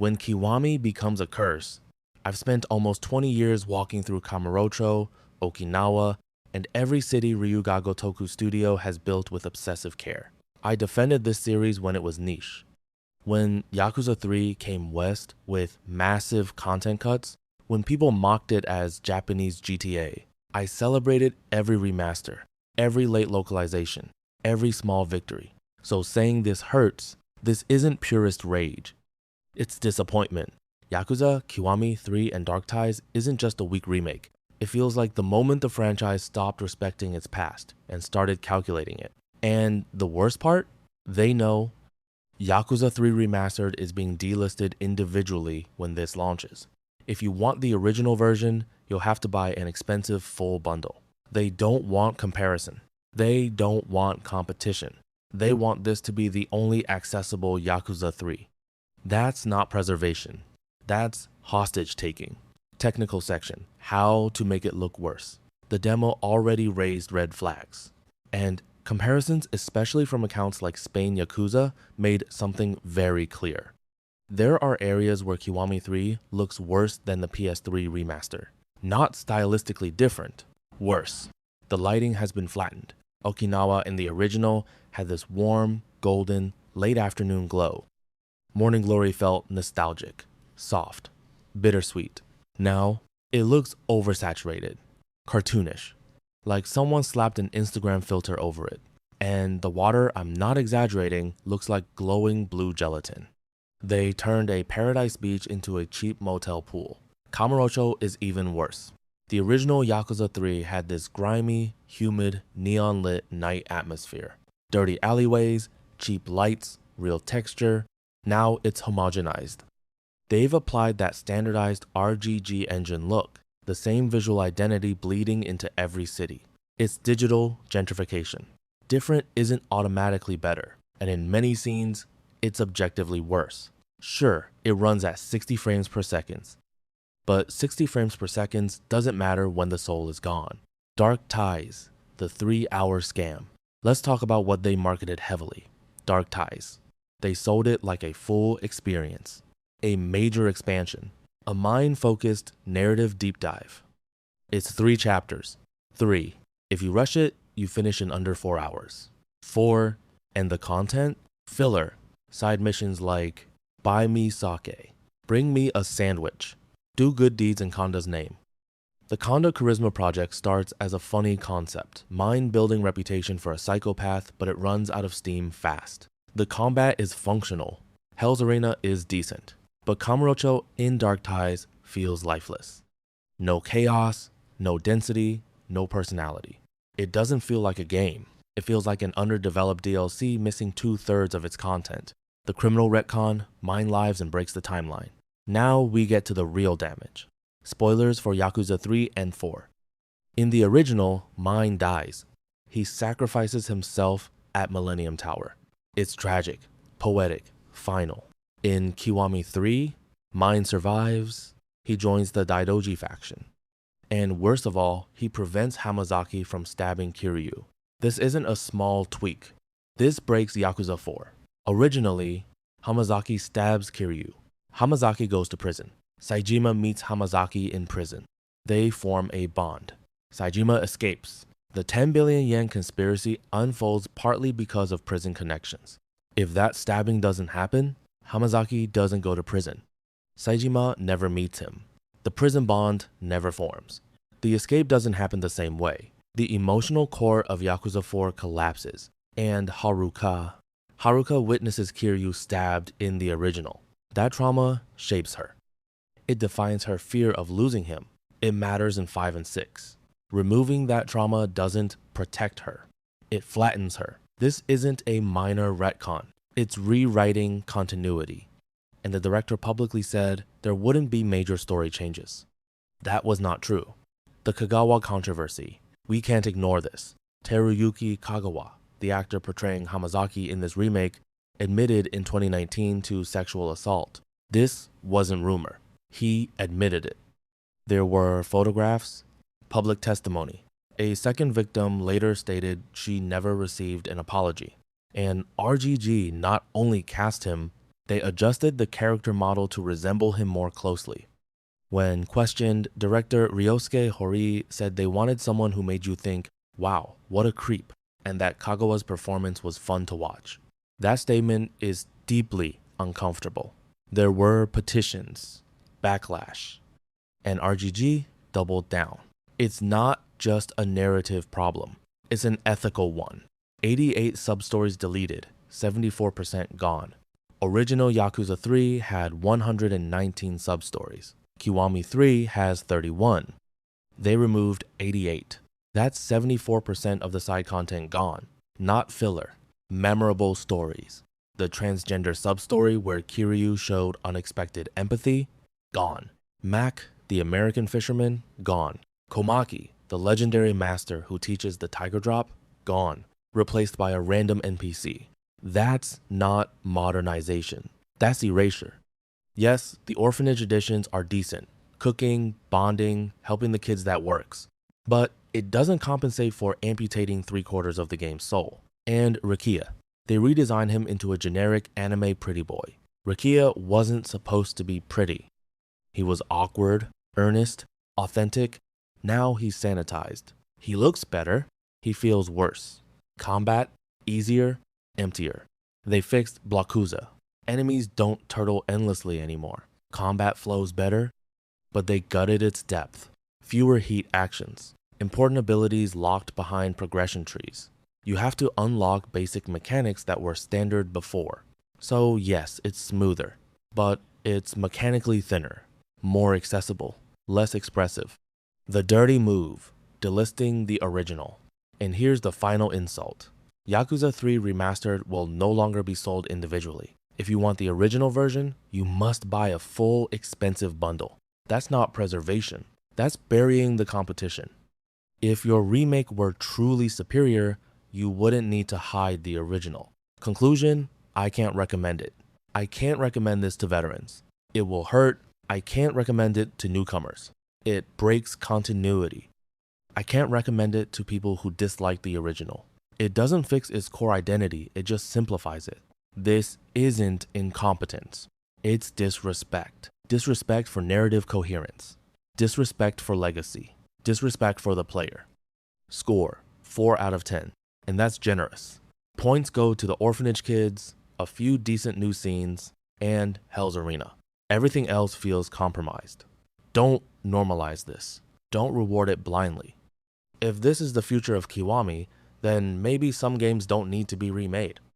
When Kiwami becomes a curse, I've spent almost 20 years walking through Kamurocho, Okinawa, and every city Ryuga Gotoku Studio has built with obsessive care. I defended this series when it was niche. When Yakuza 3 came west with massive content cuts, when people mocked it as Japanese GTA, I celebrated every remaster, every late localization, every small victory. So saying this hurts, this isn't purist rage. It's disappointment. Yakuza, Kiwami 3, and Dark Ties isn't just a weak remake. It feels like the moment the franchise stopped respecting its past and started calculating it. And the worst part? They know Yakuza 3 Remastered is being delisted individually when this launches. If you want the original version, you'll have to buy an expensive full bundle. They don't want comparison. They don't want competition. They want this to be the only accessible Yakuza 3. That's not preservation. That's hostage taking. Technical section, how to make it look worse. The demo already raised red flags. And comparisons, especially from accounts like Spain Yakuza, made something very clear. There are areas where Kiwami 3 looks worse than the PS3 remaster. Not stylistically different, worse. The lighting has been flattened. Okinawa in the original had this warm, golden, late afternoon glow. Morning Glory felt nostalgic, soft, bittersweet. Now, it looks oversaturated, cartoonish, like someone slapped an Instagram filter over it. And the water, I'm not exaggerating, looks like glowing blue gelatin. They turned a paradise beach into a cheap motel pool. Kamurocho is even worse. The original Yakuza 3 had this grimy, humid, neon-lit night atmosphere. Dirty alleyways, cheap lights, real texture. Now it's homogenized. They've applied that standardized RGG engine look, the same visual identity bleeding into every city. It's digital gentrification. Different isn't automatically better, and in many scenes, it's objectively worse. Sure, it runs at 60 frames per second, but 60 frames per second doesn't matter when the soul is gone. Dark Ties, the 3-hour scam. Let's talk about what they marketed heavily. Dark Ties. They sold it like a full experience. A major expansion, a mind-focused narrative deep dive. It's 3 chapters. 3. If you rush it, you finish in under 4 hours. 4. And the content? Filler. Side missions like, buy me sake, bring me a sandwich, do good deeds in Konda's name. The Konda Charisma Project starts as a funny concept, mind-building reputation for a psychopath, but it runs out of steam fast. The combat is functional. Hell's Arena is decent. But Kamurocho in Dark Ties feels lifeless. No chaos, no density, no personality. It doesn't feel like a game. It feels like an underdeveloped DLC missing 2/3 of its content. The criminal retcon, mind lives and breaks the timeline. Now we get to the real damage. Spoilers for Yakuza 3 and 4. In the original, Mine dies. He sacrifices himself at Millennium Tower. It's tragic, poetic, final. In Kiwami 3, Mine survives. He joins the Daidoji faction. And worst of all, he prevents Hamazaki from stabbing Kiryu. This isn't a small tweak. This breaks Yakuza 4. Originally, Hamazaki stabs Kiryu. Hamazaki goes to prison. Saejima meets Hamazaki in prison. They form a bond. Saejima escapes. The 10 billion yen conspiracy unfolds partly because of prison connections. If that stabbing doesn't happen, Hamazaki doesn't go to prison. Saejima never meets him. The prison bond never forms. The escape doesn't happen the same way. The emotional core of Yakuza 4 collapses, and Haruka witnesses Kiryu stabbed in the original. That trauma shapes her. It defines her fear of losing him. It matters in 5 and 6. Removing that trauma doesn't protect her. It flattens her. This isn't a minor retcon. It's rewriting continuity. And the director publicly said there wouldn't be major story changes. That was not true. The Kagawa controversy. We can't ignore this. Teruyuki Kagawa, the actor portraying Hamazaki in this remake, admitted in 2019 to sexual assault. This wasn't rumor. He admitted it. There were photographs, public testimony. A second victim later stated she never received an apology. And RGG not only cast him, They adjusted the character model to resemble him more closely. When questioned, director Ryosuke Horii said they wanted someone who made you think, wow, what a creep, and that Kagawa's performance was fun to watch. That statement is deeply uncomfortable. There were petitions, backlash, and RGG doubled down. It's not just a narrative problem, it's an ethical one. 88 substories deleted, 74% gone. Original Yakuza 3 had 119 substories. Kiwami 3 has 31. They removed 88. That's 74% of the side content gone. Not filler. Memorable stories. The transgender substory where Kiryu showed unexpected empathy, gone. Mac, the American fisherman, gone. Komaki, the legendary master who teaches the tiger drop, gone. Replaced by a random NPC. That's not modernization. That's erasure. Yes, the orphanage editions are decent. Cooking, bonding, helping the kids, that works. But it doesn't compensate for amputating 3/4 of the game's soul. And Rikia. They redesigned him into a generic anime pretty boy. Rikia wasn't supposed to be pretty. He was awkward, earnest, authentic. Now he's sanitized. He looks better. He feels worse. Combat, easier, emptier. They fixed Blockuza. Enemies don't turtle endlessly anymore. Combat flows better, but they gutted its depth. Fewer heat actions. Important abilities locked behind progression trees. You have to unlock basic mechanics that were standard before. So yes, it's smoother, but it's mechanically thinner, more accessible, less expressive. The dirty move, delisting the original. And here's the final insult. Yakuza 3 Remastered will no longer be sold individually. If you want the original version, you must buy a full, expensive bundle. That's not preservation. That's burying the competition. If your remake were truly superior, you wouldn't need to hide the original. Conclusion, I can't recommend it. I can't recommend this to veterans. It will hurt. I can't recommend it to newcomers. It breaks continuity. I can't recommend it to people who dislike the original. It doesn't fix its core identity, it just simplifies it. This isn't incompetence. It's disrespect. Disrespect for narrative coherence. Disrespect for legacy. Disrespect for the player. Score, 4 out of 10. And that's generous. Points go to the orphanage kids, a few decent new scenes, and Hell's Arena. Everything else feels compromised. Don't normalize this. Don't reward it blindly. If this is the future of Kiwami, then maybe some games don't need to be remade.